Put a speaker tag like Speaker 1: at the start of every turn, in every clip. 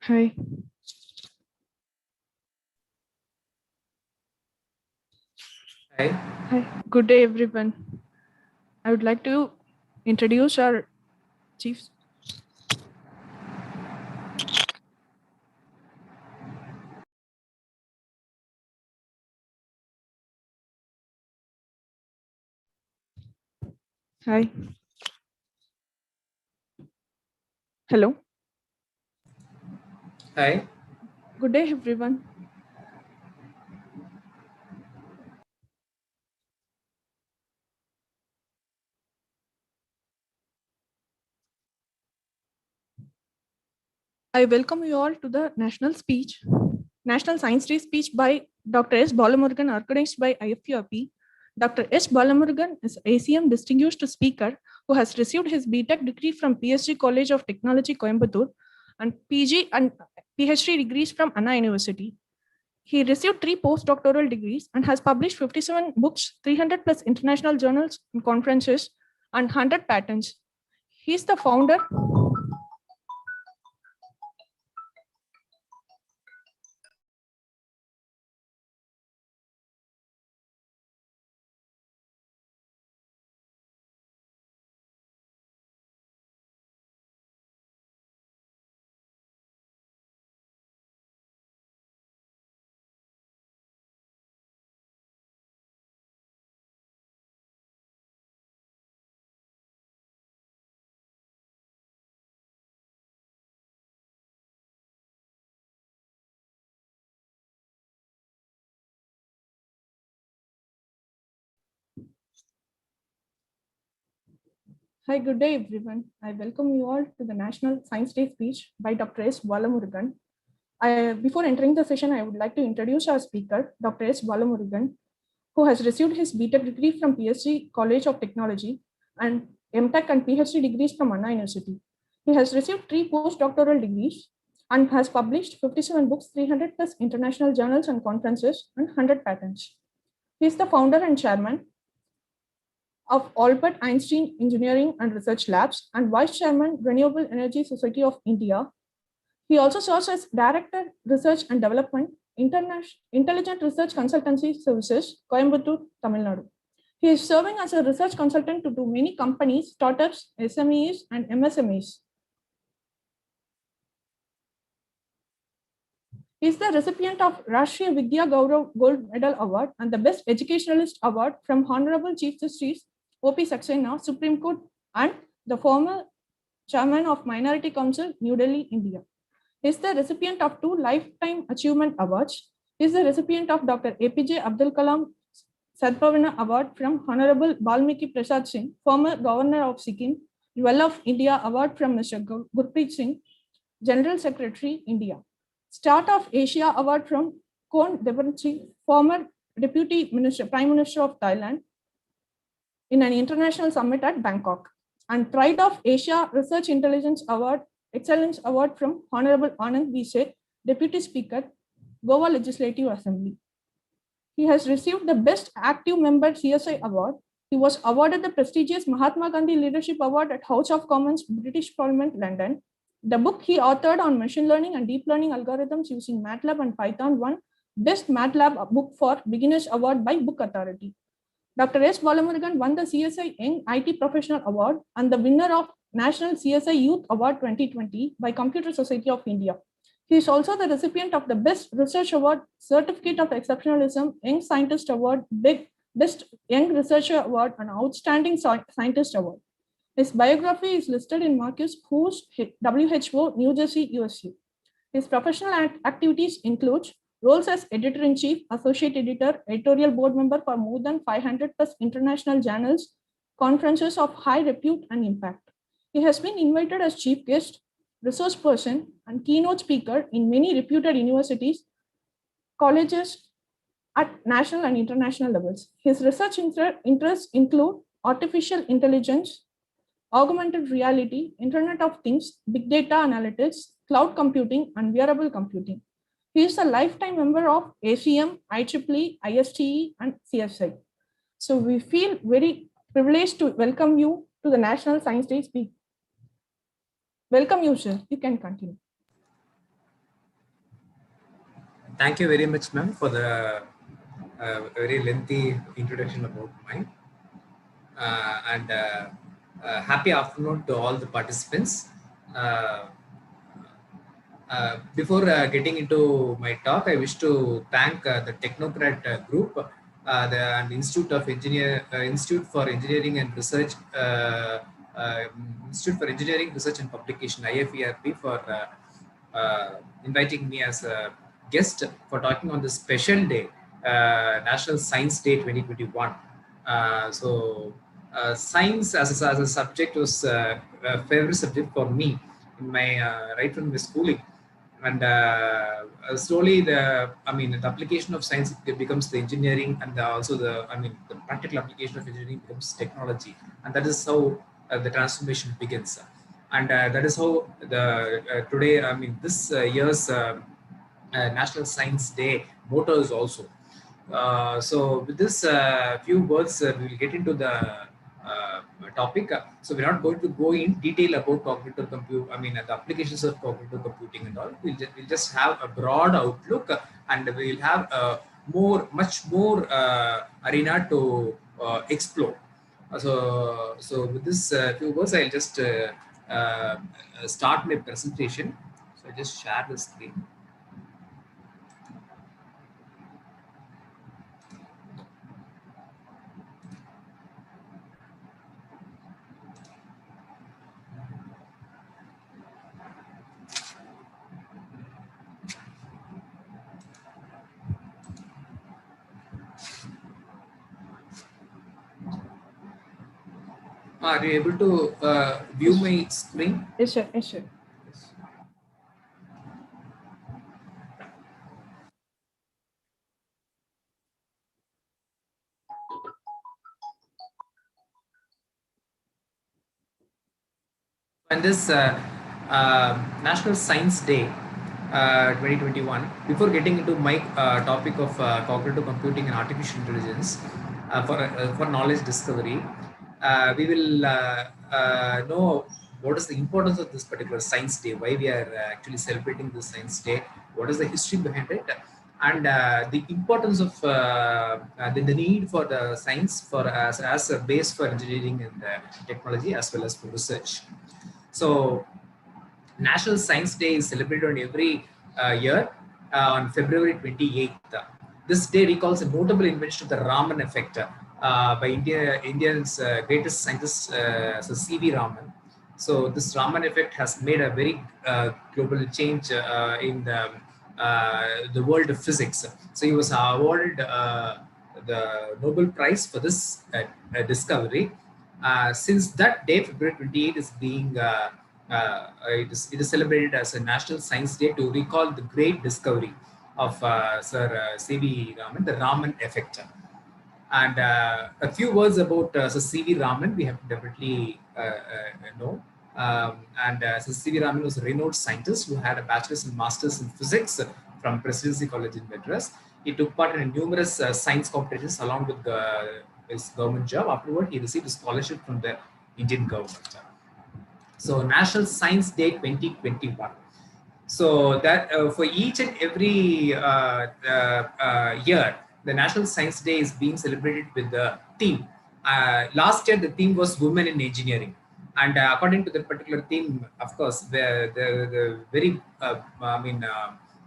Speaker 1: Hi.
Speaker 2: Hi.
Speaker 1: Hi. Good day, everyone. I would like to introduce our chiefs. Hi. Hello.
Speaker 2: Hi.
Speaker 1: Good day, everyone. I welcome you all to the National Science Day speech by Dr.S. Balamurugan, organized by IFERP. Dr. S. Balamurugan is ACM Distinguished Speaker who has received his B.Tech degree from Ph.D. College of Technology, Coimbatore, and PG and Ph.D. degrees from Anna University. He received 3 postdoctoral degrees and has published 57 books, 300 plus international journals and conferences, and 100 patents. He is the founder. Hi, good day, everyone. I welcome you all to the National Science Day speech by Dr. S. Balamurugan. Before entering the session, I would like to introduce our speaker, Dr. S. Balamurugan, who has received his B.Tech degree from Ph.D. College of Technology and M.Tech and Ph.D. degrees from Anna University. He has received 3 postdoctoral degrees and has published 57 books, 300 plus international journals and conferences, and 100 patents. He is the founder and chairman of Albert Einstein Engineering and Research Labs and Vice Chairman, Renewable Energy Society of India. He also serves as Director, Research and Development, Intelligent Research Consultancy Services, Coimbatore, Tamil Nadu. He is serving as a research consultant to many companies, startups, SMEs, and MSMEs. He is the recipient of Rashtriya Vidya Gaurav Gold Medal Award and the Best Educationalist Award from Honorable Chief Justice O.P. Saxena, Supreme Court, and the former Chairman of Minority Council, New Delhi, India. He is the recipient of 2 Lifetime Achievement Awards. He is the recipient of Dr. APJ Abdul Kalam Sadbhavana Award from Honorable Balmiki Prasad Singh, former Governor of Sikkim, Jewel of India Award from Mr. Gurpreet Singh, General Secretary, India. Start of Asia Award from Kon Devanchi, former Deputy Minister, Prime Minister of Thailand, in an international summit at Bangkok. And Pride of Asia Research Intelligence Award, Excellence Award from Honorable Anand Vise, Deputy Speaker, Goa Legislative Assembly. He has received the Best Active Member CSI Award. He was awarded the prestigious Mahatma Gandhi Leadership Award at House of Commons, British Parliament, London. The book he authored on machine learning and deep learning algorithms using MATLAB and Python won Best MATLAB Book for Beginners Award by Book Authority. Dr. S. Balamurugan won the CSI Young IT Professional Award and the winner of National CSI Youth Award 2020 by Computer Society of India. He is also the recipient of the Best Research Award, Certificate of Exceptionalism, Young Scientist Award, Best Young Researcher Award, and Outstanding Scientist Award. His biography is listed in Marcus Who's WHO, New Jersey, USA. His professional activities include roles as editor-in-chief, associate editor, editorial board member for more than 500 plus international journals, conferences of high repute and impact. He has been invited as chief guest, resource person, and keynote speaker in many reputed universities, colleges at national and international levels. His research interests include artificial intelligence, augmented reality, Internet of Things, big data analytics, cloud computing, and wearable computing. He is a lifetime member of ACM, IEEE, ISTE, and CSI. So we feel very privileged to welcome you to the National Science Day speak. Welcome you, sir. You can continue.
Speaker 2: Thank you very much, ma'am, for the very lengthy introduction about mine. And happy afternoon to all the participants. Uh, before getting into my talk, I wish to thank the Technocrat group, and Institute for Engineering and Research, uh, Institute for Engineering Research and Publication (IFERP) for inviting me as a guest for talking on this special day, National Science Day 2021. Science as a subject was a favorite subject for me in my right from my schooling, and slowly the application of science becomes the engineering, and also the practical application of engineering becomes technology, and that is how the transformation begins, and that is how the today this year's National Science Day motto is also. So with this few words, we will get into the topic. So we're not going to go in detail about cognitive compute. The applications of cognitive computing and all. We'll just have a broad outlook, and we'll have a much more arena to explore. So with this few words, I'll just start my presentation. So I just share the screen. Are you able to view my screen?
Speaker 1: Yes, sir. Yes, sir.
Speaker 2: And this National Science Day 2021, before getting into my topic of cognitive computing and artificial intelligence for knowledge discovery, we will know what is the importance of this particular science day, why we are actually celebrating this science day, what is the history behind it, and the importance of the need for the science for as a base for engineering and technology, as well as for research. So National Science Day is celebrated on every year on February 28th. This day recalls a notable invention of the Raman effect by India's greatest scientist, C.V. Raman. So this Raman effect has made a very global change in the world of physics. So he was awarded the Nobel Prize for this discovery. Since that day, February 28th is being it is celebrated as a National Science Day to recall the great discovery of Sir C.V. Raman, the Raman effect. And a few words about Sir C.V. Raman, we have to definitely know. Sir C.V. Raman was a renowned scientist who had a bachelor's and master's in physics from Presidency College in Madras. He took part in numerous science competitions along with his government job. Afterward, he received a scholarship from the Indian government. So National Science Day 2021. So that for each and every year, the National Science Day is being celebrated with the theme. Last year, the theme was Women in Engineering. And according to that particular theme, of course, the very,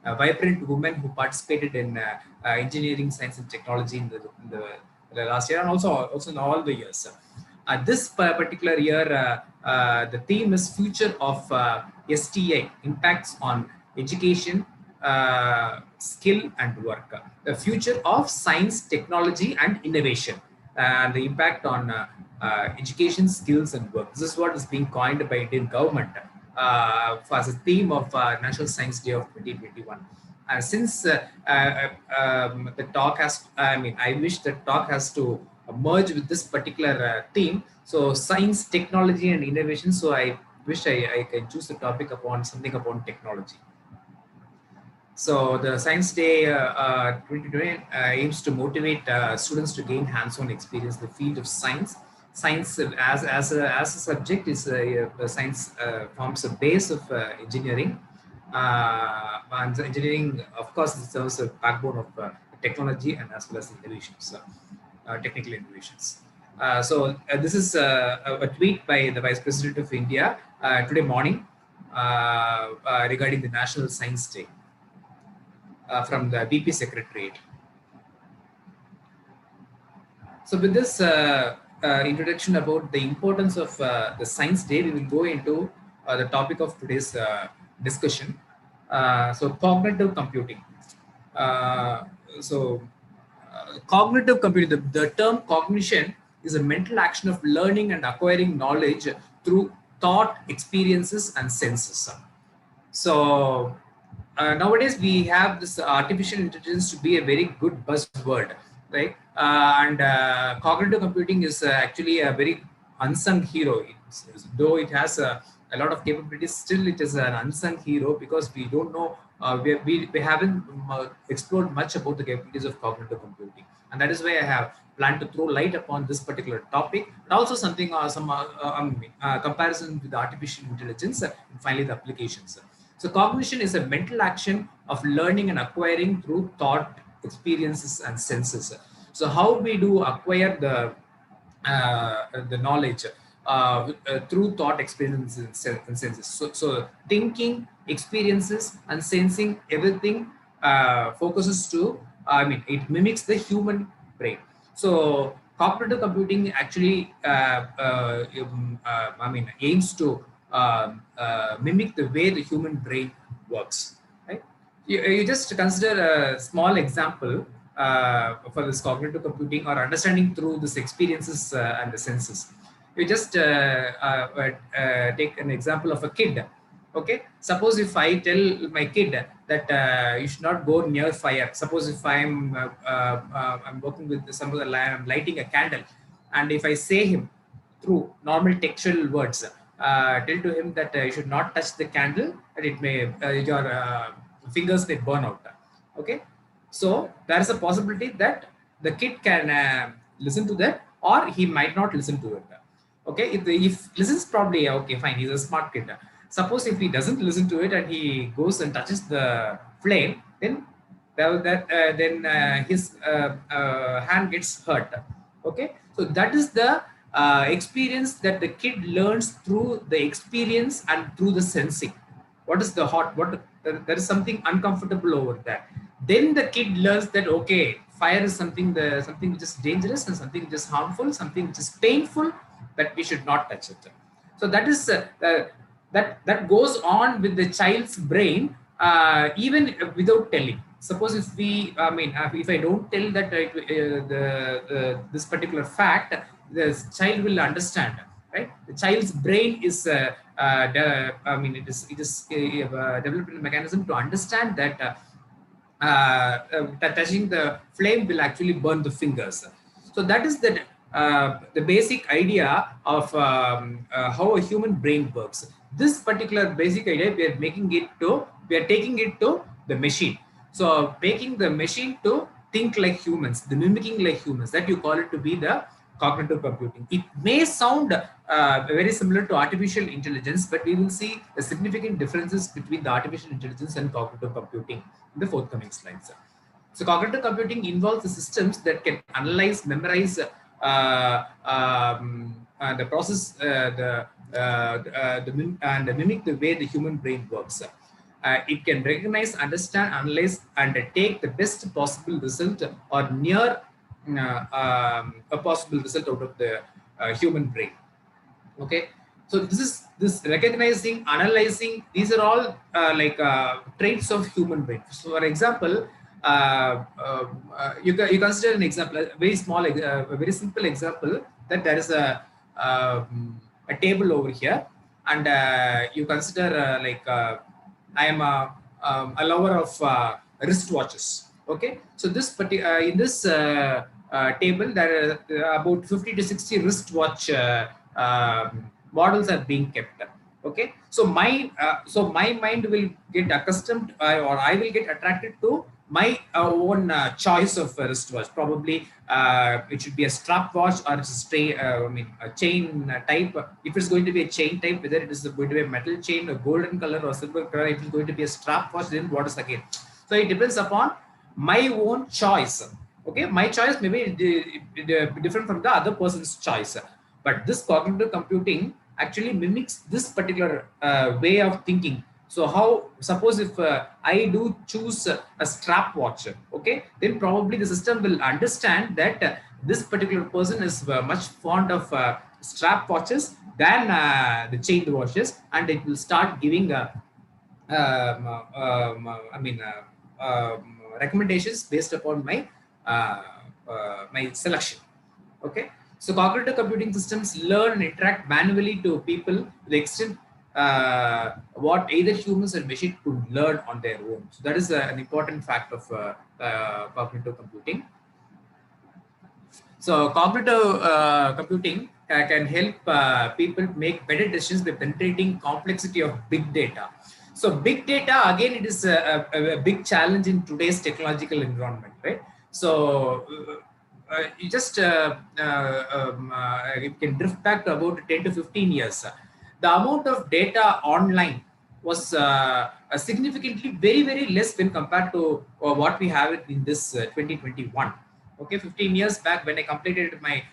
Speaker 2: vibrant women who participated in engineering, science, and technology in the last year, and also in all the years. This particular year, the theme is Future of STA, Impacts on Education, Skill and Work. The future of science, technology and innovation, and the impact on education, skills and work. This is what is being coined by Indian government as a theme of National Science Day of 2021. Since the talk has, I wish the talk has to merge with this particular theme. So science, technology and innovation. So I wish I can choose the topic upon something upon technology. So the Science Day 2020 aims to motivate students to gain hands-on experience in the field of science. Science as a subject is science forms a base of engineering. And engineering, of course, serves a backbone of technology and as well as innovations, technical innovations. This is a tweet by the Vice President of India today morning regarding the National Science Day from the VP Secretariat. So with this introduction about the importance of the Science Day, we will go into the topic of today's discussion. So cognitive computing. Uh, so Cognitive computing, the term cognition is a mental action of learning and acquiring knowledge through thought, experiences, and senses. So nowadays we have this artificial intelligence to be a very good buzzword, right? And cognitive computing is actually a very unsung hero. Though it has a lot of capabilities, still it is an unsung hero because we don't know, we haven't explored much about the capabilities of cognitive computing. And that is why I have planned to throw light upon this particular topic, and also something, comparison with artificial intelligence, and finally the applications. So cognition is a mental action of learning and acquiring through thought, experiences, and senses. So how we do acquire the knowledge through thought, experiences, and senses. So thinking, experiences, and sensing, everything focuses to, it mimics the human brain. So cognitive computing actually aims to mimic the way the human brain works, right? You just consider a small example for this cognitive computing or understanding through this experiences and the senses. You just take an example of a kid. Okay, suppose if I tell my kid that you should not go near fire. Suppose if I'm working with some of the I'm lighting a candle, and if I say him through normal textual words, tell to him that you should not touch the candle, and it may your fingers may burn out. Okay, so there is a possibility that the kid can listen to that, or he might not listen to it. Okay, if listens probably, okay, fine, he's a smart kid. Suppose if he doesn't listen to it and he goes and touches the flame, then his hand gets hurt. Okay, so that is the experience that the kid learns through the experience and through the sensing. What is the hot? There is something uncomfortable over that. Then the kid learns that, okay, fire is something which is dangerous and something which is harmful, something which is painful, that we should not touch it. So that is that goes on with the child's brain even without telling. Suppose if if I don't tell that this particular fact, the child will understand, right? The child's brain is it is developed a mechanism to understand that touching the flame will actually burn the fingers. So that is the basic idea of how a human brain works. This particular basic idea, we are taking it to the machine. So making the machine to think like humans, the mimicking like humans, that you call it to be the cognitive computing. It may sound very similar to artificial intelligence, but we will see the significant differences between the artificial intelligence and cognitive computing in the forthcoming slides. So cognitive computing involves the systems that can analyze, memorize the process, and mimic the way the human brain works. It can recognize, understand, analyze, and take the best possible result or near a possible result out of the human brain. Okay, so this recognizing, analyzing, these are all traits of human brain. So for example, you consider an example, a very small, a very simple example, that there is a table over here, and you consider I am a lover of wristwatches. Okay, so this in this table, there are about 50 to 60 wristwatch models are being kept. Okay, so my mind will get accustomed, or I will get attracted to my own choice of wristwatch. Probably it should be a strap watch or it's a a chain type. If it's going to be a chain type, whether it is going to be a metal chain, a golden color or silver color, if it's going to be a strap watch, then what is again? So it depends upon my own choice. Okay, my choice may be different from the other person's choice. But this cognitive computing actually mimics this particular way of thinking. So how, suppose if I do choose a strap watch, okay, then probably the system will understand that this particular person is much fond of strap watches than the chain watches, and it will start giving recommendations based upon my selection. Okay, so cognitive computing systems learn and interact manually to people to the extent what either humans or machine could learn on their own. So that is an important fact of cognitive computing. So cognitive computing can help people make better decisions by penetrating complexity of big data. So big data, again, it is a big challenge in today's technological environment, right? So you just you can drift back to about 10 to 15 years. The amount of data online was significantly very less when compared to what we have in this 2021. Okay, 15 years back when I completed my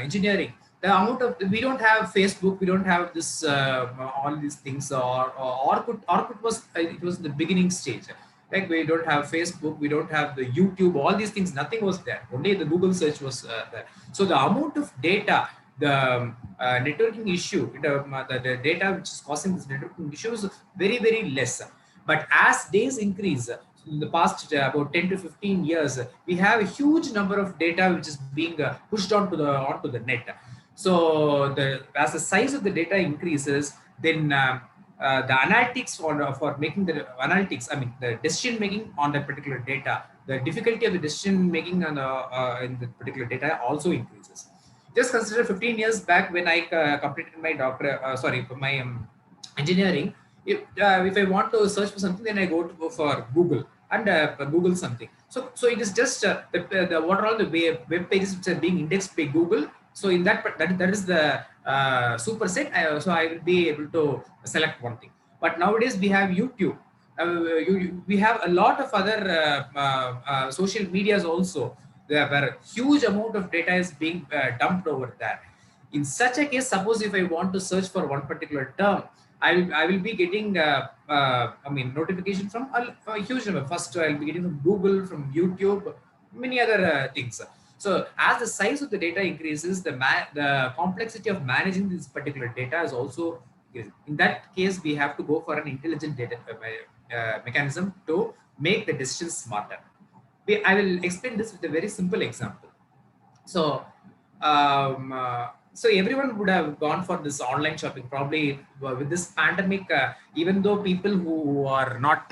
Speaker 2: engineering, the amount of, we don't have Facebook, we don't have this all these things, or Orkut was it was the beginning stage. Like we don't have Facebook, we don't have the YouTube, all these things, nothing was there. Only the Google search was there. So the amount of data, the networking issue, the data which is causing this networking issue is very less. But as days increase, in the past about 10 to 15 years, we have a huge number of data which is being pushed onto the net. So as the size of the data increases, then the analytics for making the analytics, I mean the decision making on that particular data, the difficulty of the decision making on in the particular data also increases. Just consider 15 years back when I completed my engineering. If I want to search for something, then I go for Google and Google something. So it is just what are all the web pages which are being indexed by Google. So in that is the superset. So I will be able to select one thing. But nowadays we have YouTube. We have a lot of other social medias also. There were huge amount of data is being dumped over there. In such a case, suppose if I want to search for one particular term, I will be getting notification from a huge number. First, I'll be getting from Google, from YouTube, many other things. So as the size of the data increases, the complexity of managing this particular data is also increasing. In that case, we have to go for an intelligent data mechanism to make the decisions smarter. I will explain this with a very simple example. So so everyone would have gone for this online shopping. Probably with this pandemic, even though people who are not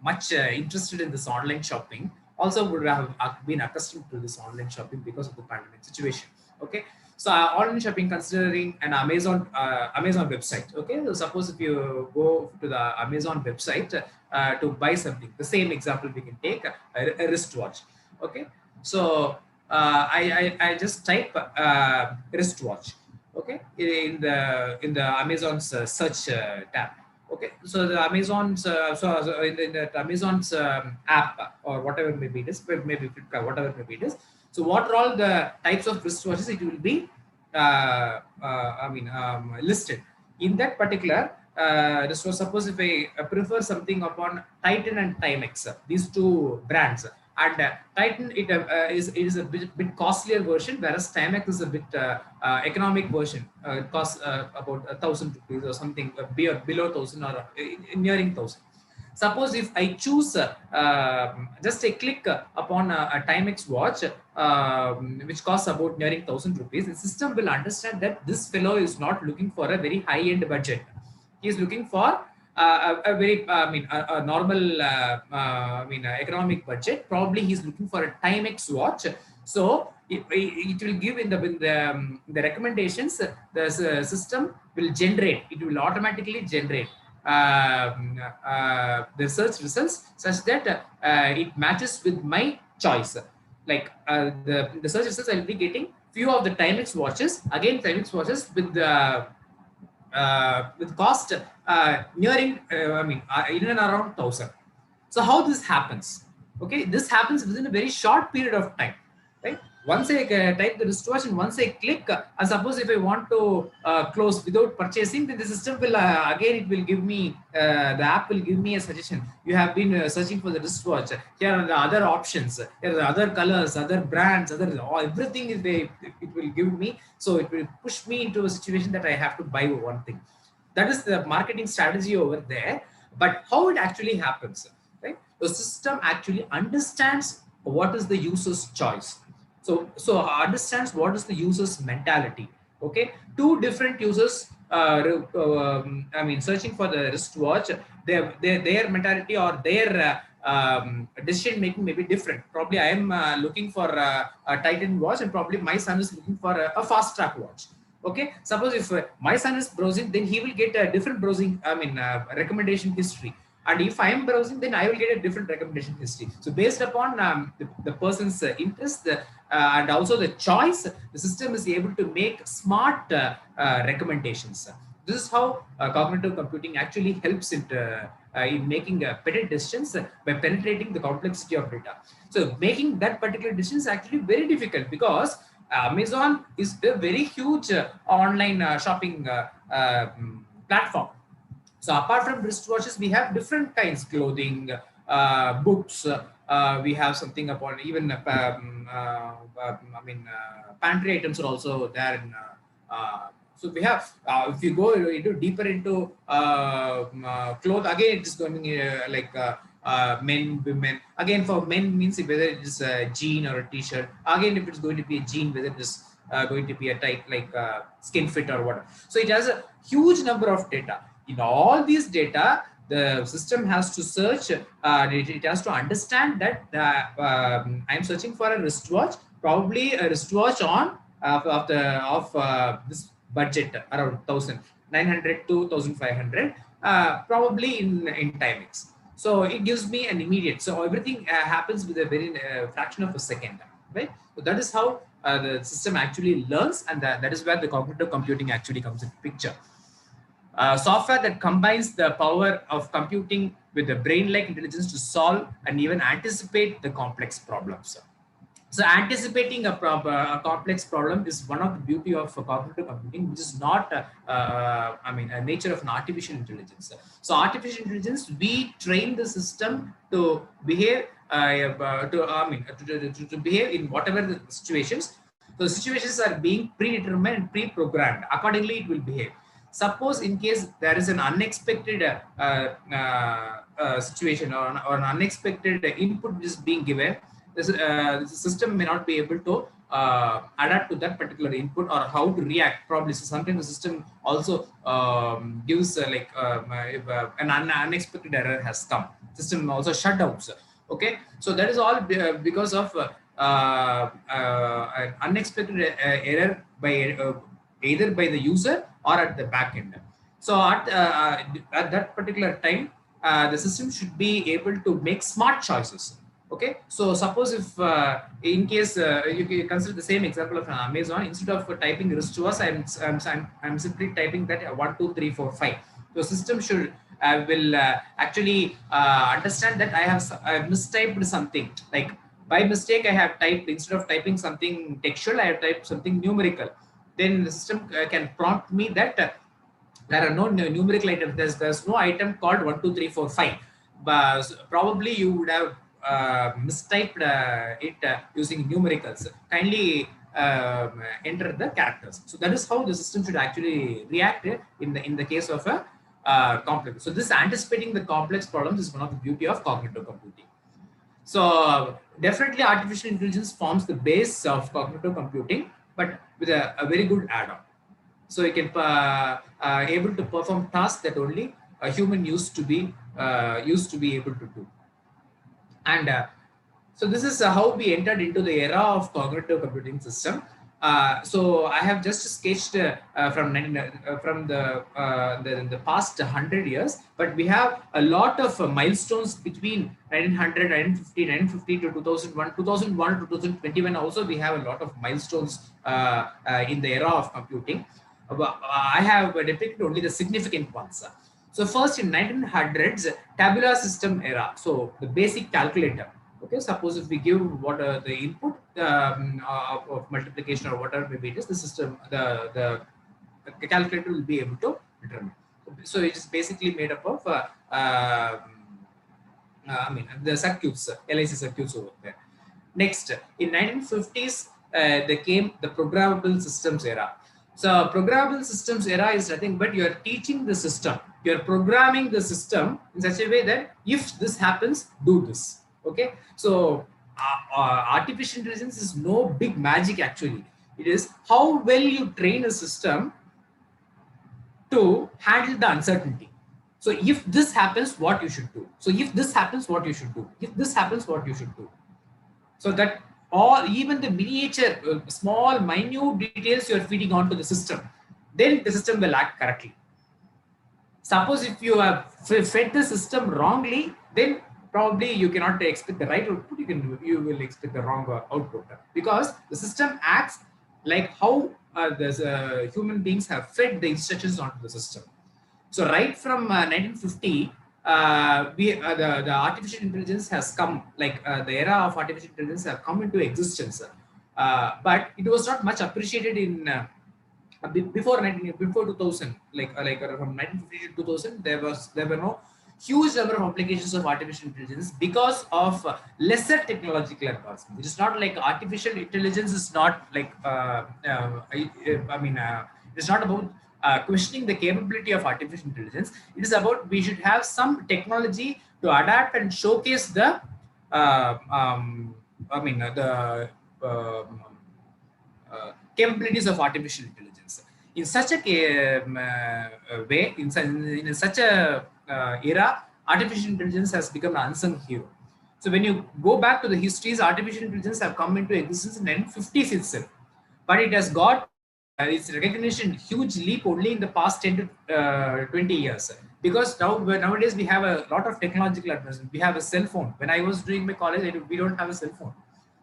Speaker 2: much interested in this online shopping also would have been accustomed to this online shopping because of the pandemic situation. Okay, so online shopping, considering an Amazon website. Okay, so suppose if you go to the Amazon website to buy something, the same example we can take a wristwatch. Okay, so I just type wristwatch. Okay, in the Amazon's search tab. Okay, so the Amazon's in the Amazon's app or whatever maybe it is, maybe Flipkart, whatever maybe it is. So what are all the types of wristwatches it will be listed in that particular wristwatch. Suppose if I prefer something upon Titan and Timex, these two brands. And Titan it is a bit costlier version, whereas Timex is a bit economic version. It costs about 1,000 rupees or something, below 1,000 or nearing 1,000. Suppose if I choose just a click upon a Timex watch, which costs about nearing 1,000 rupees, the system will understand that this fellow is not looking for a very high-end budget. He is looking for a very, a normal, economic budget. Probably he's looking for a Timex watch. So it will give in the recommendations. The system will generate. It will automatically generate the search results such that it matches with my choice. Like the search results, I'll be getting few of the Timex watches, again Timex watches with cost nearing, in and around 1,000. So how this happens? Okay, this happens within a very short period of time, right? Once I type the wristwatch and once I click, and suppose if I want to close without purchasing, then the system will again it will give me the app will give me a suggestion. You have been searching for the wristwatch. Here are the other options. Here are the other colors, other brands, everything is there. It will give me. So it will push me into a situation that I have to buy one thing. That is the marketing strategy over there. But how it actually happens, right? The system actually understands what is the user's choice. So understands what is the user's mentality. Okay, two different users. Searching for the wristwatch, their mentality or their decision making may be different. Probably I am looking for a Titan watch, and probably my son is looking for a fast track watch. Okay, suppose if my son is browsing, then he will get a different browsing, recommendation history. And if I am browsing, then I will get a different recommendation history. So based upon the person's interest and also the choice, the system is able to make smart recommendations. This is how cognitive computing actually helps in making better decisions by penetrating the complexity of data. So making that particular decision is actually very difficult, because Amazon is a very huge online shopping platform. So apart from wristwatches, we have different kinds: clothing, books. We have something upon even pantry items are also there. So we have, if you go into deeper into clothes, again it is going men, women. Again, for men means whether it is a jean or a t-shirt. Again, if it's going to be a jean, whether it is going to be a type like skin fit or whatever. So it has a huge number of data. In all these data, the system has to search. It has to understand that I'm searching for a wristwatch, probably a wristwatch on this budget around 1,900 to 1,500, probably in Timex. So it gives me an immediate. So everything happens with a very fraction of a second, right? So that is how the system actually learns, and that is where the cognitive computing actually comes into picture. Software that combines the power of computing with the brain-like intelligence to solve and even anticipate the complex problems. So anticipating a complex problem is one of the beauty of cognitive computing, which is not, a nature of an artificial intelligence. So artificial intelligence, we train the system to behave, to behave in whatever the situations. So the situations are being predetermined and pre-programmed. Accordingly, it will behave. Suppose in case there is an unexpected situation or an unexpected input which is being given, the system may not be able to adapt to that particular input or how to react. Probably so sometimes the system also gives an unexpected error has come. System also shut down. Okay, so that is all because of an unexpected error by either by the user or at the back end. So at that particular time, the system should be able to make smart choices. Okay, so suppose if in case you consider the same example of Amazon, instead of typing wristwatch, I'm simply typing that 1, 2, 3, 4, 5. The system should will actually understand that I have mistyped something. Like by mistake, I have typed, instead of typing something textual, I have typed something numerical. Then the system can prompt me that there are no numerical items. There's no item called 1, 2, 3, 4, 5. But probably you would have mistyped it using numericals. Kindly enter the characters. So that is how the system should actually react in the case of a complex. So this anticipating the complex problems is one of the beauty of cognitive computing. So definitely artificial intelligence forms the base of cognitive computing, but with a very good add-on. So you can able to perform tasks that only a human used to be able to do. And so this is how we entered into the era of cognitive computing system. So I have just sketched from the past 100 years, but we have a lot of milestones between 1900, 1950 to 2001, 2001 to 2021. Also, we have a lot of milestones in the era of computing. I have depicted only the significant ones. So first in 1900s, tabular system era. So the basic calculator. Okay, suppose if we give what the input of multiplication or whatever maybe it is, the system, the calculator will be able to determine. So it is basically made up of the circuits, LIC circuits over there. Next, in 1950s, there came the programmable systems era. So programmable systems era is nothing but you are teaching the system, you are programming the system in such a way that if this happens, do this. Okay, so artificial intelligence is no big magic actually. It is how well you train a system to handle the uncertainty. So if this happens, what you should do. So if this happens, what you should do. If this happens, what you should do. So that all, even the miniature, small, minute details you are feeding onto the system, then the system will act correctly. Suppose if you have fed the system wrongly, then probably you cannot expect the right output. You will expect the wrong output, because the system acts like how the human beings have fed the instructions onto the system. So right from 1950, the artificial intelligence has come, like the era of artificial intelligence have come into existence, but it was not much appreciated in before 2000, from 1950 to 2000, there were no huge number of applications of artificial intelligence because of lesser technological advancement. It is not like artificial intelligence is not like it's not about questioning the capability of artificial intelligence. It is about we should have some technology to adapt and showcase the capabilities of artificial intelligence. In such a way, in such a era, artificial intelligence has become an unsung hero. So when you go back to the histories, artificial intelligence have come into existence in 1950s itself, but it has got its recognition huge leap only in the past 10 to 20 years. Because nowadays we have a lot of technological advancement. We have a cell phone. When I was doing my college, we don't have a cell phone.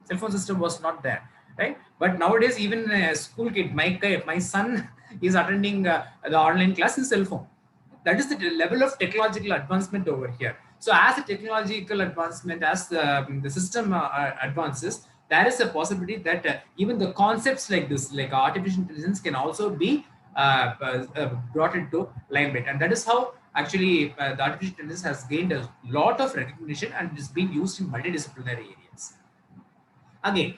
Speaker 2: Cell phone system was not there, right? But nowadays, even a school kid, my son is attending the online class in cell phone. That is the level of technological advancement over here. So as the technological advancement, as the system advances, there is a possibility that even the concepts like this, like artificial intelligence, can also be brought into limelight. And that is how actually the artificial intelligence has gained a lot of recognition and is being used in multidisciplinary areas. Again,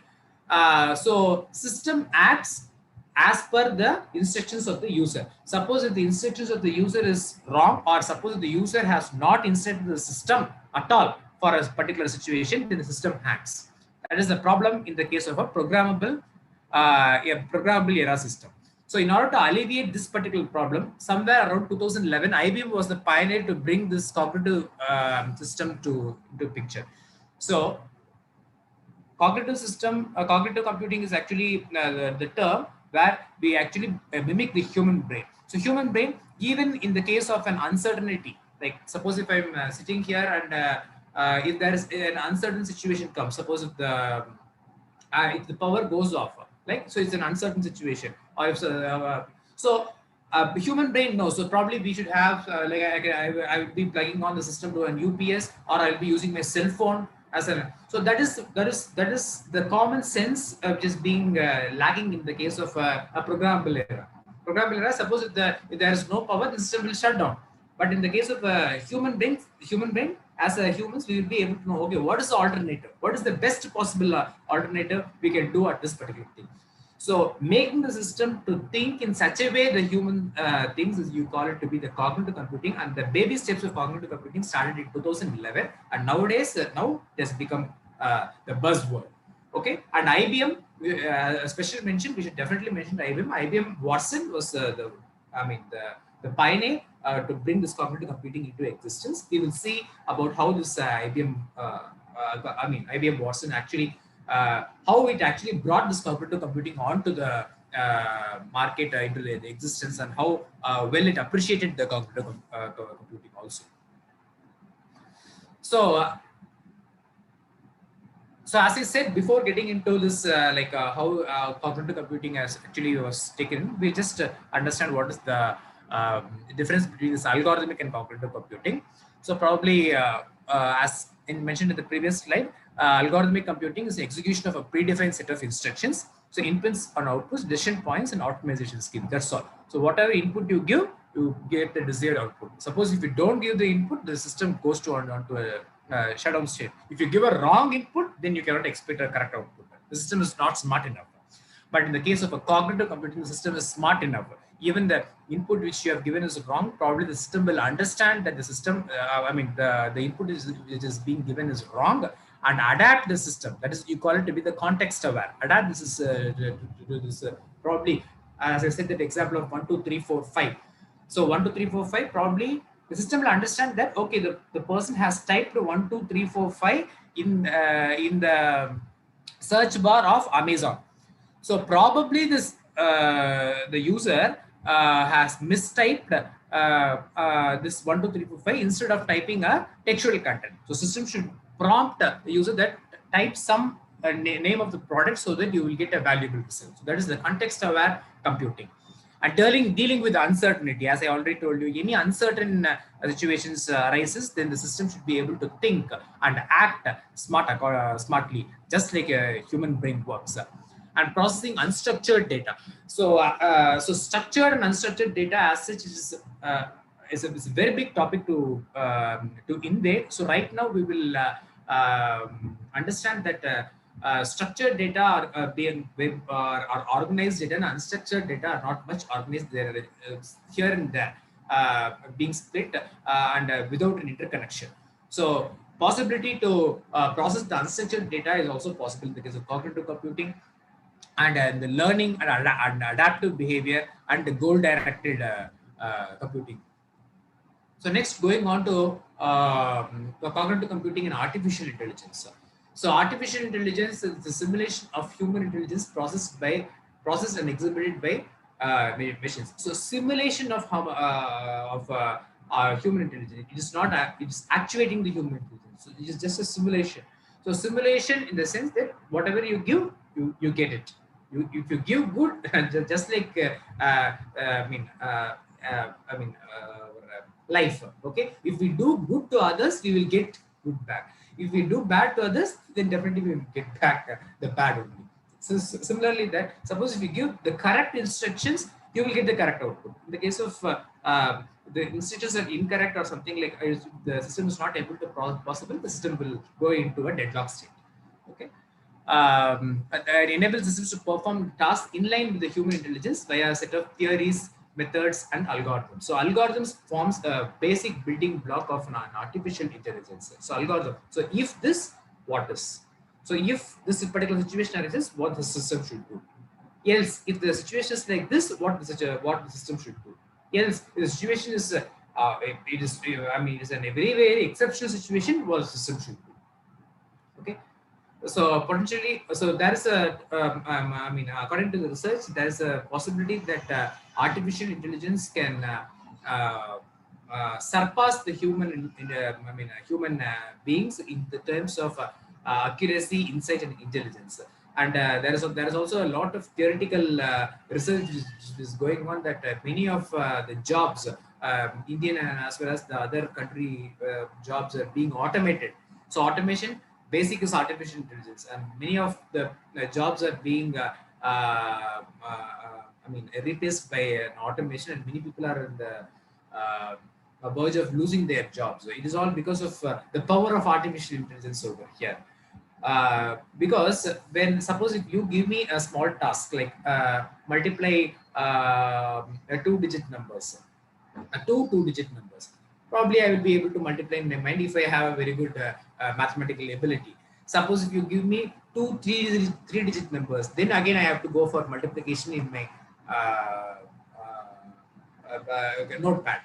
Speaker 2: so system acts as per the instructions of the user. Suppose if the instructions of the user is wrong, or suppose the user has not instructed the system at all for a particular situation, then the system acts. That is the problem in the case of a programmable era system. So in order to alleviate this particular problem, somewhere around 2011, IBM was the pioneer to bring this cognitive system into picture. So cognitive system, cognitive computing is actually the term where we actually mimic the human brain. So human brain, even in the case of an uncertainty, like suppose if I'm sitting here and if there is an uncertain situation comes, suppose if the power goes off, like, so it's an uncertain situation, or if human brain knows. So probably we should have I will be plugging on the system to an UPS, or I'll be using my cell phone as a. So that is the common sense which is being lacking in the case of a programmable era. Programmable era, suppose if there is no power, the system will shut down. But in the case of human brain, as humans, we will be able to know, okay, what is the alternative? What is the best possible alternative we can do at this particular thing? So making the system to think in such a way the human thinks, is you call it to be the cognitive computing, and the baby steps of cognitive computing started in 2011, and nowadays now it has become the buzzword. Okay, and IBM, especially mentioned, we should definitely mention IBM. IBM Watson was the pioneer to bring this cognitive computing into existence. We will see about how this IBM Watson actually how it actually brought this cooperative computing onto the market, into the existence, and how well it appreciated the cooperative computing also. So, so as I said before, getting into this, how cognitive computing has actually was taken, we just understand what is the difference between this algorithmic and cognitive computing. So probably, as mentioned in the previous slide, algorithmic computing is the execution of a predefined set of instructions. So inputs and outputs, decision points, and optimization scheme. That's all. So whatever input you give, you get the desired output. Suppose if you don't give the input, the system goes to onto a shutdown state. If you give a wrong input, then you cannot expect a correct output. The system is not smart enough. But in the case of a cognitive computing system, is smart enough. Even the input which you have given is wrong, probably the system will understand that the system, the input which is being given is wrong, and adapt the system. That is, you call it to be the context aware. Adapt this is probably, as I said, that example of 1, 2, 3, 4, 5. So 1, 2, 3, 4, 5, probably the system will understand that, okay, the person has typed 1, 2, 3, 4, 5 in the search bar of Amazon. So probably this the user has mistyped this 1, 2, 3, 4, 5 instead of typing a textual content. So system should prompt the user that type some name of the product so that you will get a valuable result. So that is the context aware computing. And dealing with uncertainty, as I already told you, any uncertain situations arises, then the system should be able to think and act smartly, just like a human brain works. And processing unstructured data. So, so structured and unstructured data as such is a very big topic to invade. So right now we will understand that structured data are organized data, and unstructured data are not much organized. They're here and there, being split and without an interconnection. So possibility to process the unstructured data is also possible because of cognitive computing, and the learning and adaptive behavior and the goal-directed computing. So next, going on to cognitive computing and artificial intelligence. So artificial intelligence is the simulation of human intelligence processed and exhibited by machines. So simulation of human intelligence. It is not. It is actuating the human intelligence. So it is just a simulation. So simulation in the sense that whatever you give, you get it. If you give good, just like life. Okay, if we do good to others, we will get good back. If we do bad to others, then definitely we will get back the bad only. So similarly, that suppose if you give the correct instructions, you will get the correct output. In the case of the instructions are incorrect or something like the system is not able to possible, the system will go into a deadlock state. Okay. It enables systems to perform tasks in line with the human intelligence via a set of theories, methods, and algorithms. So algorithms forms a basic building block of an artificial intelligence. So algorithm. So if this, what is? So if this particular situation arises, what the system should do. Else, if the situation is like this, what the system should do. Else, if the situation is it is a very exceptional situation, what the system should do. Okay. So potentially, so there is a, according to the research, there is a possibility that artificial intelligence can surpass the human, human beings in the terms of accuracy, insight, and intelligence. And there is also a lot of theoretical research which is going on that many of the jobs, Indian and as well as the other country jobs, are being automated. So automation. Basic is artificial intelligence, and many of the jobs are being replaced by an automation, and many people are in the verge of losing their jobs. So it is all because of the power of artificial intelligence over here. Because when suppose if you give me a small task like multiply two-digit numbers, two-digit numbers. Probably I will be able to multiply in my mind if I have a very good mathematical ability. Suppose if you give me three-digit numbers, then again I have to go for multiplication in my notepad.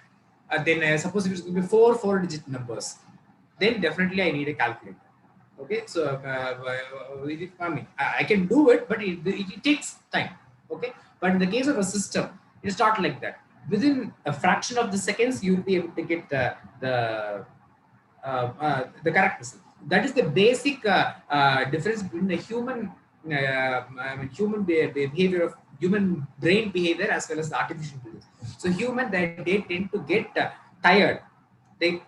Speaker 2: Then suppose if you give me four-digit numbers, then definitely I need a calculator. Okay, so I mean, I can do it, but it takes time. Okay, but in the case of a system, it's not like that. Within a fraction of the seconds, you'll be able to get the correct result. That is the basic difference between the human, human behavior of human brain behavior as well as the artificial intelligence. So human, they tend to get tired. They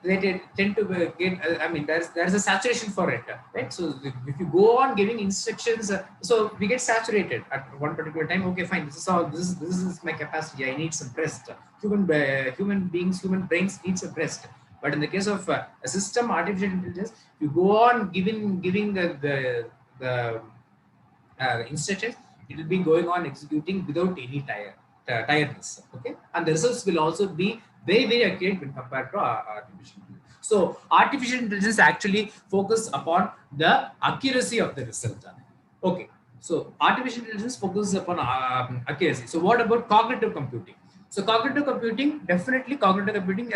Speaker 2: tend to get. I mean, there's a saturation for it, right? So if you go on giving instructions, so we get saturated at one particular time. Okay, fine. This is all. This is my capacity. I need some rest. Human beings, human brains need some rest. But in the case of a system, artificial intelligence, you go on giving the instructions, it will be going on executing without any tiredness. Okay, and the results will also be very accurate when compared to artificial intelligence. So artificial intelligence actually focus upon the accuracy of the result. Okay, so artificial intelligence focuses upon accuracy. So what about cognitive computing? So cognitive computing, definitely cognitive computing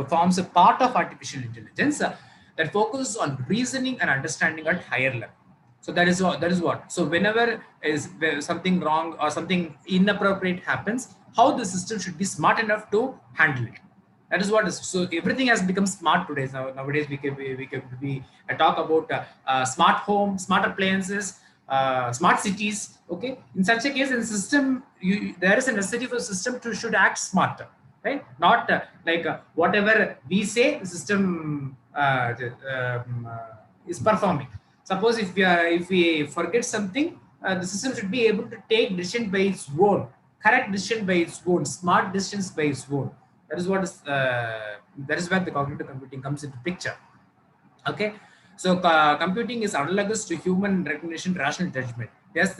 Speaker 2: forms a part of artificial intelligence that focuses on reasoning and understanding at higher level. So that is what. That is what. So whenever is something wrong or something inappropriate happens, how the system should be smart enough to handle it. That is what is. So everything has become smart today. Nowadays we talk about smart home, smart appliances, smart cities. Okay. In such a case, in system, there is a necessity for system to should act smarter, right? Not like whatever we say, the system is performing. Suppose if we forget something, the system should be able to take decision by its own, correct decision by its own, smart decisions by its own. That is what is that is where the cognitive computing comes into picture. Okay, so computing is analogous to human recognition, rational judgment. It has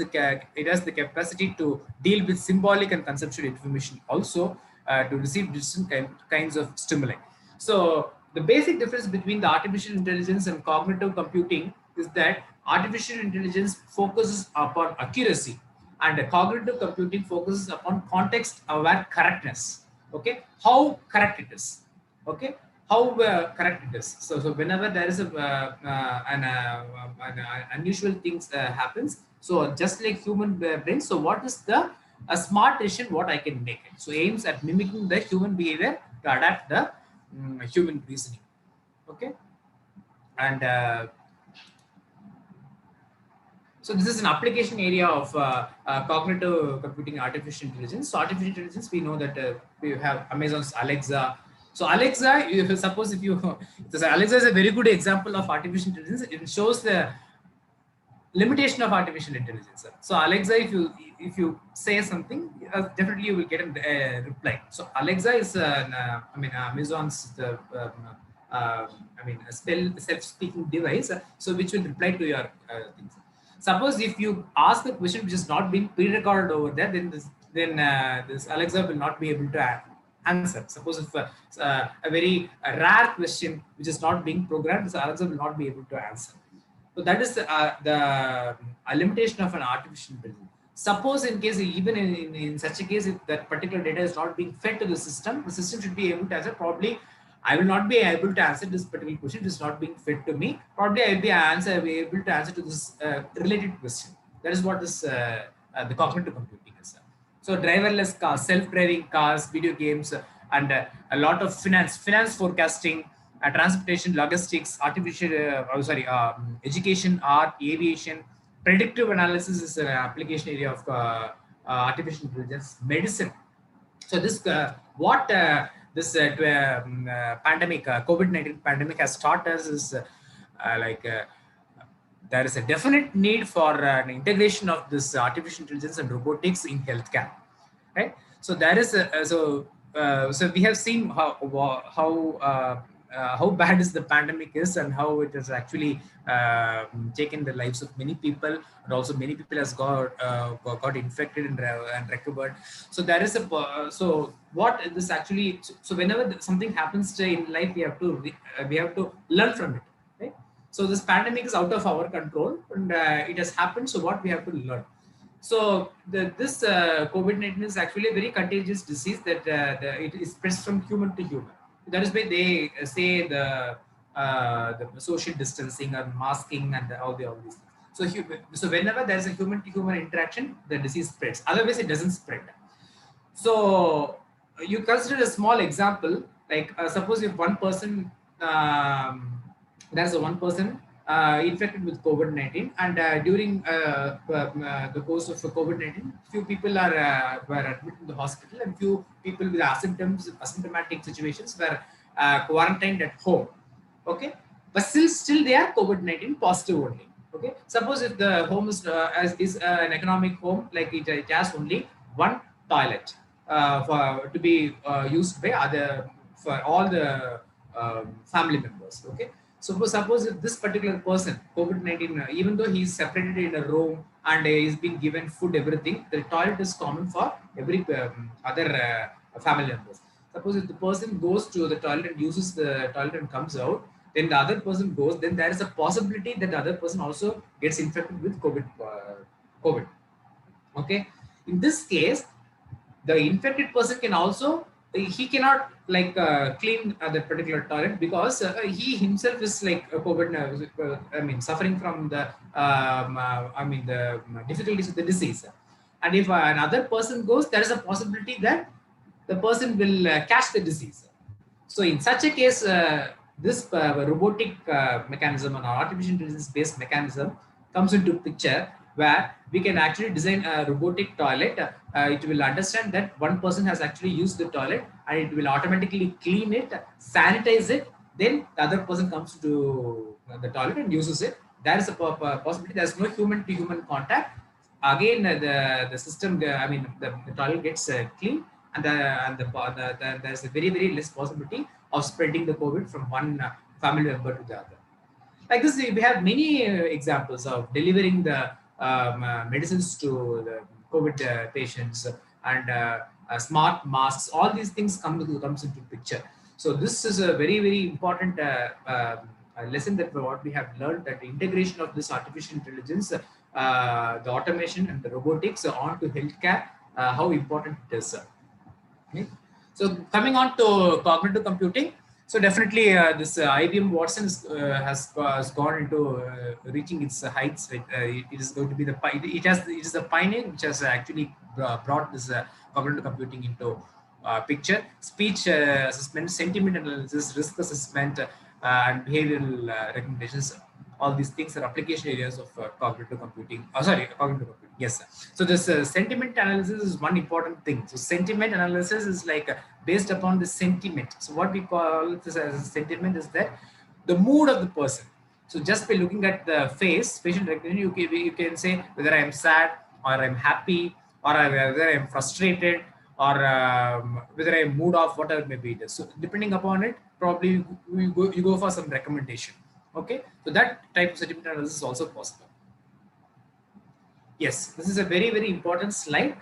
Speaker 2: the capacity to deal with symbolic and conceptual information, also to receive different kinds of stimuli. So the basic difference between the artificial intelligence and cognitive computing is that artificial intelligence focuses upon accuracy, and cognitive computing focuses upon context aware correctness. Okay, how correct it is. Okay, how correct it is. So whenever there is an unusual things happens, so just like human brain, so what is the a smart decision what I can make it? So aims at mimicking the human behavior to adapt the human reasoning. Okay, and so this is an application area of cognitive computing, artificial intelligence. So artificial intelligence, we know that we have Amazon's Alexa. So Alexa, suppose if you, so Alexa is a very good example of artificial intelligence. It shows the limitation of artificial intelligence. So Alexa, if you say something, definitely you will get a reply. So Alexa is, Amazon's a self-speaking device, so which will reply to your things. Suppose if you ask a question which is not being pre-recorded over there, then this Alexa will not be able to answer. Suppose if a very rare question which is not being programmed, this Alexa will not be able to answer. So that is the limitation of an artificial intelligence. Suppose in case, even in such a case, if that particular data is not being fed to the system should be able to answer. Probably I will not be able to answer this particular question. It is not being fed to me. Probably I will be able to answer to this related question. That is what is the cognitive computing is. So driverless cars, self-driving cars, video games, and a lot of finance forecasting, transportation, logistics, education, art, aviation, predictive analysis is an application area of artificial intelligence, medicine. So this what this pandemic, COVID-19 pandemic has taught us is there is a definite need for an integration of this artificial intelligence and robotics in healthcare, right? So there is so we have seen how bad is the pandemic is, and how it has actually taken the lives of many people, and also many people has got infected and recovered. So there is so what this actually, so whenever something happens in life, we have to learn from it, right? So this pandemic is out of our control, and it has happened. So what we have to learn. So this COVID-19 is actually a very contagious disease that it spreads from human to human. That is why they say the the social distancing and masking and all these things. So whenever there is a human-to-human interaction, the disease spreads. Otherwise, it doesn't spread. So you consider a small example, like suppose if one person, there's a one person infected with COVID-19, and during the course of COVID-19, few people were admitted to the hospital, and few people with asymptomatic situations were quarantined at home. Okay, but still they are COVID-19 positive only. Okay, suppose if the home is an economic home, like it has only one toilet to be used by for all the family members. Okay, so suppose if this particular person COVID-19, even though he is separated in a room and is being given food, everything, the toilet is common for every other family members. Suppose if the person goes to the toilet and uses the toilet and comes out, then the other person goes, then there is a possibility that the other person also gets infected with COVID. Okay, in this case, the infected person can also, he cannot like clean the particular toilet, because he himself is like COVID, suffering from the the difficulties of the disease. And if another person goes, there is a possibility that the person will catch the disease. So in such a case, this robotic mechanism and artificial intelligence based mechanism comes into picture, where we can actually design a robotic toilet. It will understand that one person has actually used the toilet, and it will automatically clean it, sanitize it. Then the other person comes to the toilet and uses it. There is a possibility. There is no human to human contact. Again, the system, the toilet gets clean, and there's a very less possibility of spreading the COVID from one family member to the other. Like this, we have many examples of delivering the medicines to the COVID patients, and smart masks. All these things comes into picture. So this is a very important lesson that what we have learned, that the integration of this artificial intelligence, the automation and the robotics onto healthcare, how important it is. Okay. So coming on to cognitive computing, so definitely this IBM Watson has gone into reaching its heights. It is going to be it is the pioneer which has actually brought this cognitive computing into picture. Speech assessment, sentiment analysis, risk assessment, and behavioral recommendations. All these things are application areas of cognitive computing. Cognitive computing. Yes. So this sentiment analysis is one important thing. So sentiment analysis is like based upon the sentiment. So what we call this as a sentiment is that the mood of the person. So just by looking at the facial recognition, you can say whether I am sad or I'm happy, or whether I'm frustrated, or whether I'm mood off, whatever it may be. So depending upon it, probably you go for some recommendation. Okay, so that type of sentiment analysis is also possible. Yes, this is a very important slide,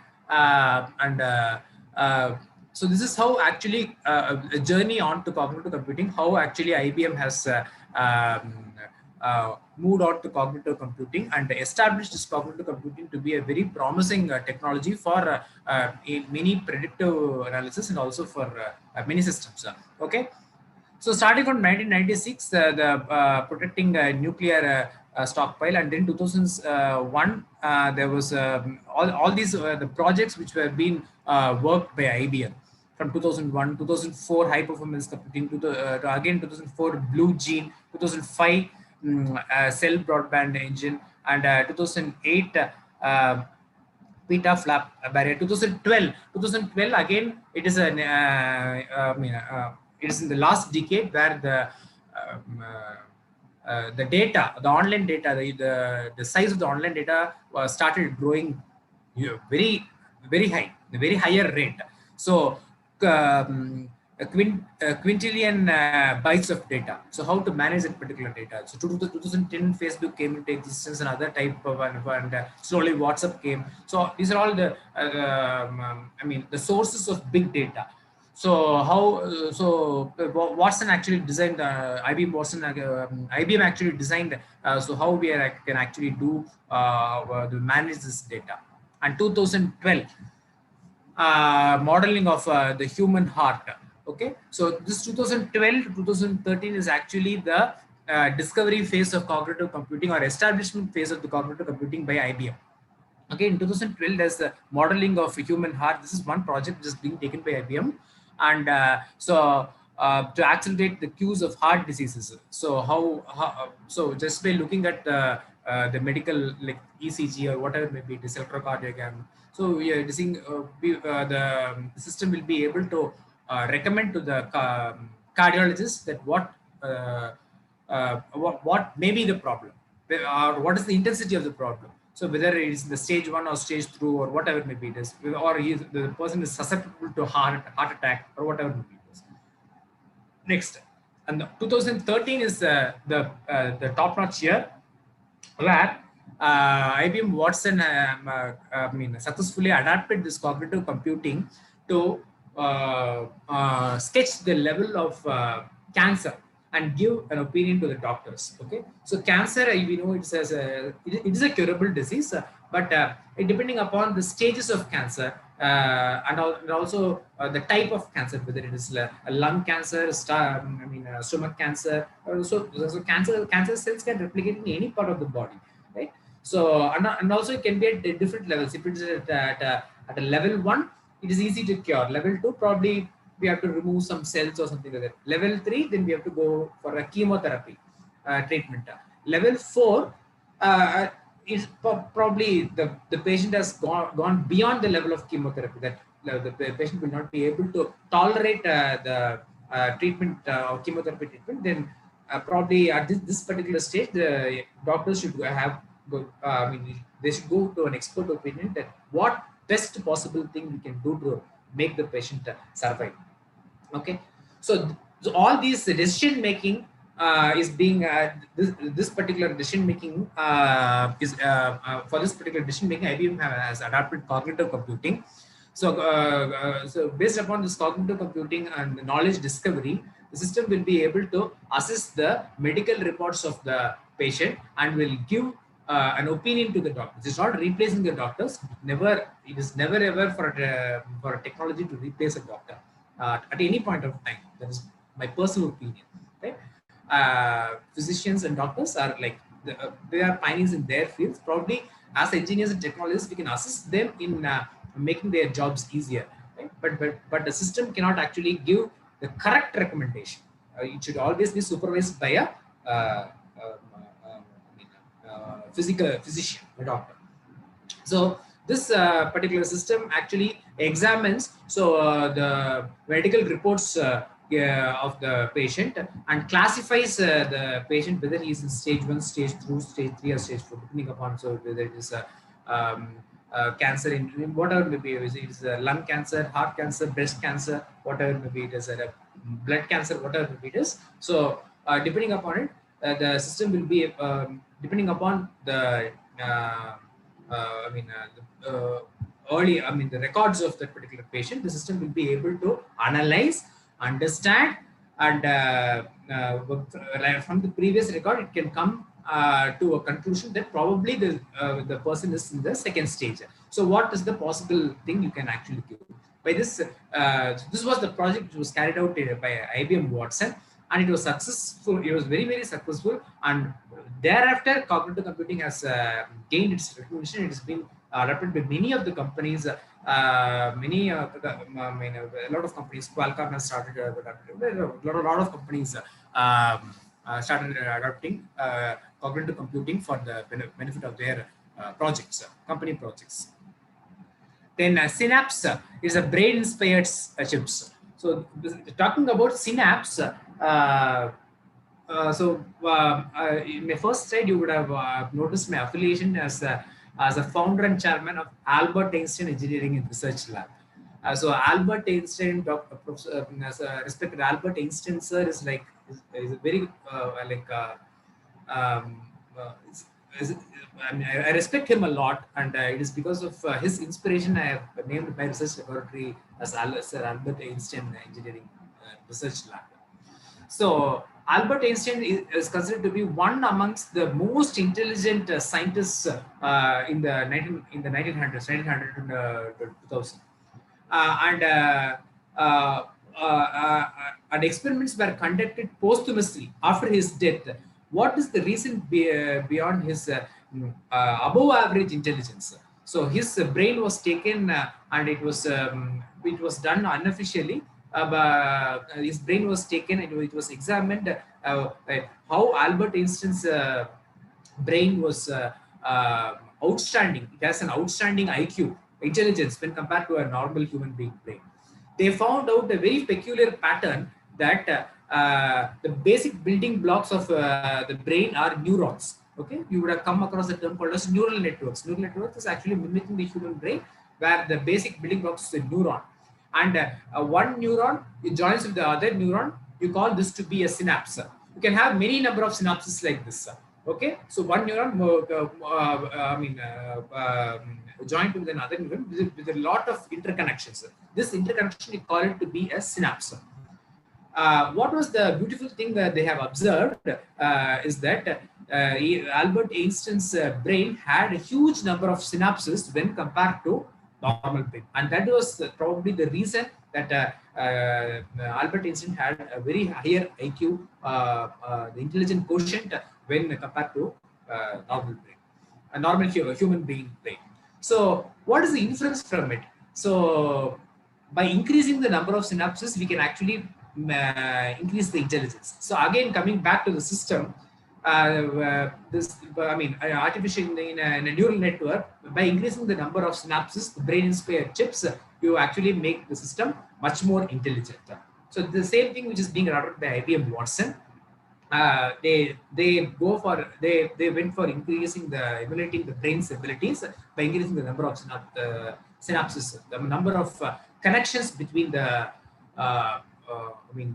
Speaker 2: so this is how actually a journey on to cognitive computing, how actually IBM has moved on to cognitive computing and established this cognitive computing to be a very promising technology for many predictive analysis and also for many systems. Okay. So starting from 1996, the protecting nuclear stockpile, and then 2001 there was all these the projects which were being worked by IBM from 2001, 2004 high performance computing, to again 2004 Blue Gene, 2005 cell broadband engine, and 2008 petaflop barrier. 2012 again, it is an it is in the last decade where the data, the online data, the size of the online data started growing very high, the very higher rate. So a quintillion bytes of data. So how to manage that particular data? So 2010 Facebook came into existence, and other type of and slowly WhatsApp came. So these are all the the sources of big data. So how Watson actually designed IBM Watson IBM actually designed so how we can actually do to manage this data. And 2012 modeling of the human heart. Okay, so this 2012 to 2013 is actually the discovery phase of cognitive computing or establishment phase of the cognitive computing by IBM. Okay, in 2012, there's the modeling of a human heart. This is one project just being taken by IBM, and to accelerate the cues of heart diseases. So so just by looking at the medical like ECG or whatever may be, it is electrocardiogram. So yeah, the system will be able to recommend to the cardiologist that what may be the problem or what is the intensity of the problem. So whether it is the stage 1 or stage 2 or whatever maybe it is, or the person is susceptible to heart attack or whatever maybe it is. Next, and 2013 is the top notch year where IBM Watson successfully adapted this cognitive computing to sketch the level of cancer and give an opinion to the doctors. Okay, so cancer, we know it is a curable disease, but depending upon the stages of cancer and also the type of cancer, whether it is a lung cancer, stomach cancer, so cancer cells can replicate in any part of the body, right? So and also it can be at different levels. If it is at a level 1, it is easy to cure. Level 2, probably we have to remove some cells or something like that. Level 3, then we have to go for a chemotherapy treatment. Level 4 is probably the patient has gone beyond the level of chemotherapy, that the patient will not be able to tolerate the treatment or chemotherapy treatment. Then probably at this particular stage, the doctors should they should go to an expert opinion that what best possible thing we can do to make the patient survive. Okay, so all these decision making is being this particular decision making is for this particular decision making, IBM has adapted cognitive computing. So based upon this cognitive computing and knowledge discovery, the system will be able to assess the medical reports of the patient and will give an opinion to the doctors. It's not replacing the doctors. It is never ever for a technology to replace a doctor at any point of time. That is my personal opinion. Right? Physicians and doctors are like they are pioneers in their fields. Probably as engineers and technologists, we can assist them in making their jobs easier. Right? But the system cannot actually give the correct recommendation. It should always be supervised by a physician, a doctor. So this particular system actually examines the medical reports of the patient and classifies the patient whether he is in stage 1, stage 2, stage 3, or stage 4, depending upon whether it is cancer in whatever maybe it is lung cancer, heart cancer, breast cancer, whatever maybe it is blood cancer, whatever maybe it is. So depending upon it, the system will be depending upon the the records of that particular patient, the system will be able to analyze, understand, and from the previous record, it can come to a conclusion that probably the person is in the second stage. So what is the possible thing you can actually do? By this, this was the project which was carried out by IBM Watson, and it was successful. It was very, very successful. And thereafter, cognitive computing has gained its recognition. It has been adopted by many of the companies. A lot of companies. Qualcomm has started. A lot of companies started adopting cognitive computing for the benefit of their projects, company projects. Then Synapse is a brain-inspired chips. So talking about Synapse, in my first slide, you would have noticed my affiliation as a founder and chairman of Albert Einstein Engineering and Research Lab. So Albert Einstein, respected Albert Einstein sir, is a very I respect him a lot, and it is because of his inspiration I have named my research laboratory as Sir Albert Einstein Engineering Research Lab. So Albert Einstein is considered to be one amongst the most intelligent scientists in the 1900s, 1900 to 2000. and experiments were conducted posthumously after his death. What is the reason beyond his above average intelligence? So his brain was taken and it was done unofficially. His brain was taken and it was examined how Albert Einstein's brain was outstanding. It has an outstanding IQ, intelligence, when compared to a normal human being brain. They found out a very peculiar pattern that the basic building blocks of the brain are neurons. Okay, you would have come across the term called as neural networks. Neural networks is actually mimicking the human brain, where the basic building blocks is a neuron, and one neuron it joins with the other neuron. You call this to be a synapse. You can have many number of synapses like this. Okay, so one neuron, joined with another neuron with a lot of interconnections. This interconnection we call it to be a synapse. What was the beautiful thing that they have observed is that Albert Einstein's brain had a huge number of synapses when compared to normal brain, and that was probably the reason that Albert Einstein had a very higher IQ, the intelligent quotient when compared to normal brain, a normal human being brain. So what is the inference from it? So by increasing the number of synapses, we can actually increase the intelligence. So again, coming back to the system, artificial in a neural network, by increasing the number of synapses, the brain-inspired chips, you actually make the system much more intelligent. So the same thing which is being run by IBM Watson, they went for emulating the brain's abilities by increasing the number of synapses, the number of connections between the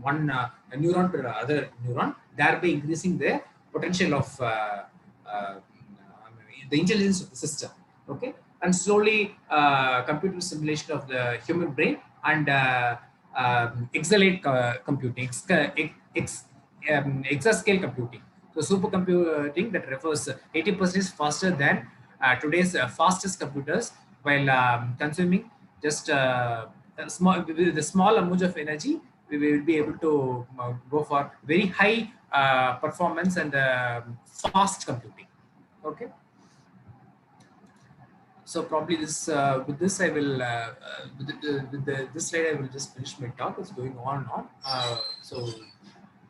Speaker 2: one neuron to the other neuron, thereby increasing the potential of the intelligence of the system. Okay, and slowly computer simulation of the human brain and computing, exascale computing. So supercomputing that refers 80% faster than today's fastest computers, while consuming just with a small amount of energy, we will be able to go for very high performance and fast computing. Okay. So probably this with this I will this slide I will just finish my talk. It's going on and on.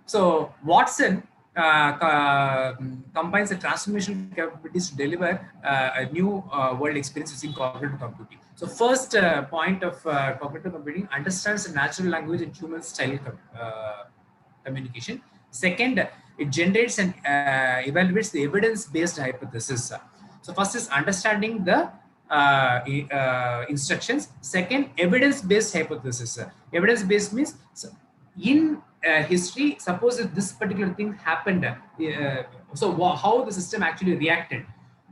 Speaker 2: So Watson combines the transformational capabilities to deliver a new world experience using cognitive computing. So first point of cognitive computing understands the natural language and human style communication. Second, it generates and evaluates the evidence-based hypothesis. So first is understanding the instructions. Second, evidence-based hypothesis. Evidence-based means in history, suppose if this particular thing happened, how the system actually reacted.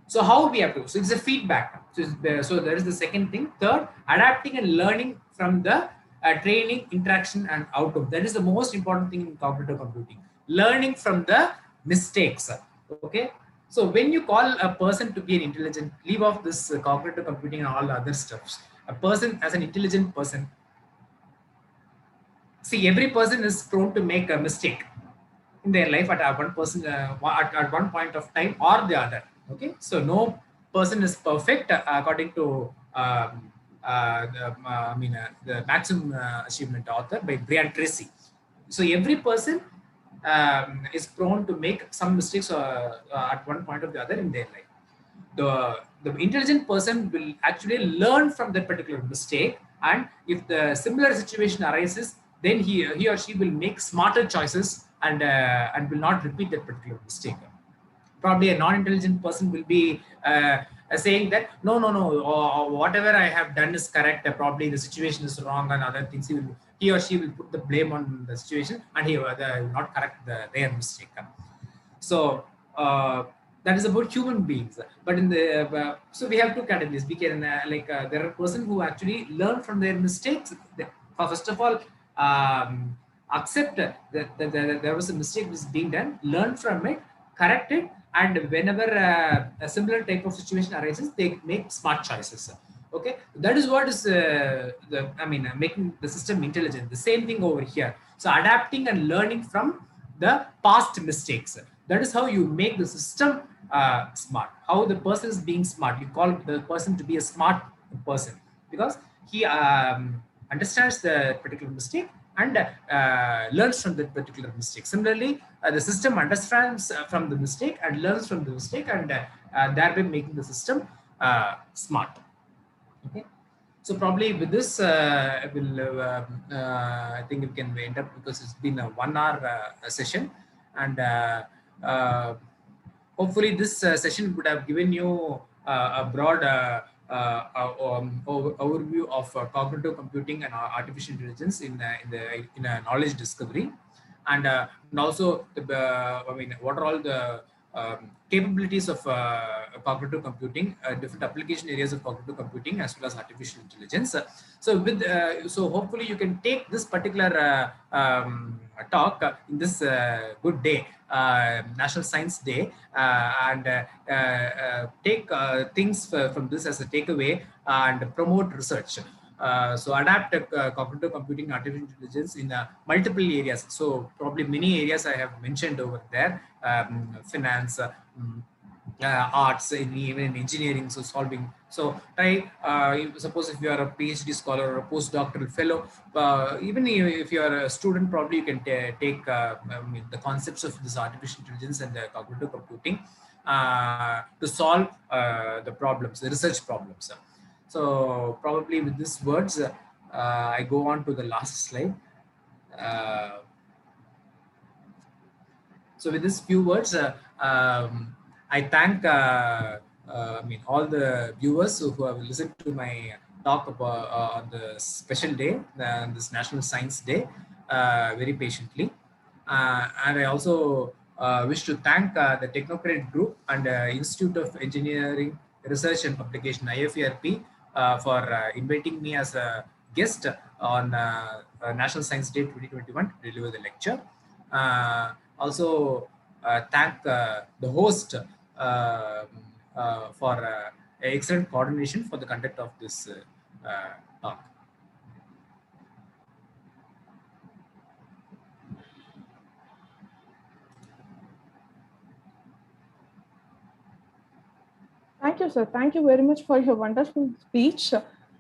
Speaker 2: So how we have to, so it's a feedback. So there is the second thing. Third, adapting and learning from the training, interaction and outcome. That is the most important thing in cognitive computing. Learning from the mistakes. Okay. So when you call a person to be an intelligent, leave off this cognitive computing and all the other stuffs. A person as an intelligent person, see, every person is prone to make a mistake in their life at one person at one point of time or the other. Okay, so no person is perfect according to the Maximum Achievement author by Brian Tracy. So every person is prone to make some mistakes at one point or the other in their life. The intelligent person will actually learn from that particular mistake, and if the similar situation arises, then he or she will make smarter choices and will not repeat that particular mistake. Probably a non-intelligent person will be saying that no, whatever I have done is correct. Probably the situation is wrong and other things. He or she will put the blame on the situation and he will not correct their mistake. So that is about human beings. But in the so we have two categories. We can there are persons who actually learn from their mistakes. First of all, accept that there was a mistake which is being done, learn from it, correct it, and whenever a similar type of situation arises, they make smart choices. Okay, that is what is making the system intelligent. The same thing over here. So adapting and learning from the past mistakes. That is how you make the system smart. How the person is being smart. You call the person to be a smart person because he understands the particular mistake and learns from that particular mistake. Similarly, the system understands from the mistake and learns from the mistake, and thereby making the system smart. Okay, so probably with this, I think we can end up because it's been a 1 hour session, and hopefully this session would have given you a broad overview of cognitive computing and artificial intelligence in a knowledge discovery, and also what are all the capabilities of cognitive computing, different application areas of cognitive computing as well as artificial intelligence. So hopefully you can take this particular talk in this good day, National Science Day, and take things from this as a takeaway and promote research. So adapt cognitive computing, artificial intelligence in multiple areas. So probably many areas I have mentioned over there, finance, arts, even in engineering, so solving. So try, suppose if you are a PhD scholar or a postdoctoral fellow, even if you are a student, probably you can take the concepts of this artificial intelligence and cognitive computing to solve the problems, the research problems. So probably with these words, I go on to the last slide. So with these few words, I thank all the viewers who have listened to my talk about, on the special day, this National Science Day, very patiently. And I also wish to thank the Technocrat Group and Institute of Engineering Research and Publication, IFERP, for inviting me as a guest on National Science Day 2021 to deliver the lecture. Also thank the host for excellent coordination for the conduct of this talk.
Speaker 1: Thank you, sir. Thank you very much for your wonderful speech.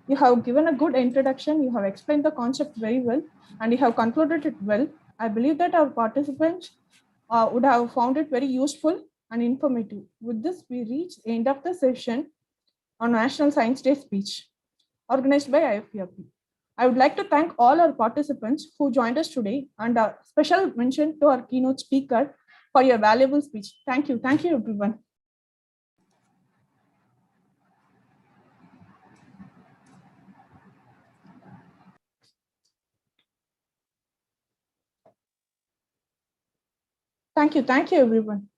Speaker 1: You have given a good introduction. You have explained the concept very well, and you have concluded it well. I believe that our participants would have found it very useful and informative. With this, we reach the end of the session on National Science Day speech organized by IFERP. I would like to thank all our participants who joined us today, and a special mention to our keynote speaker for your valuable speech. Thank you. Thank you, everyone. Thank you, everyone.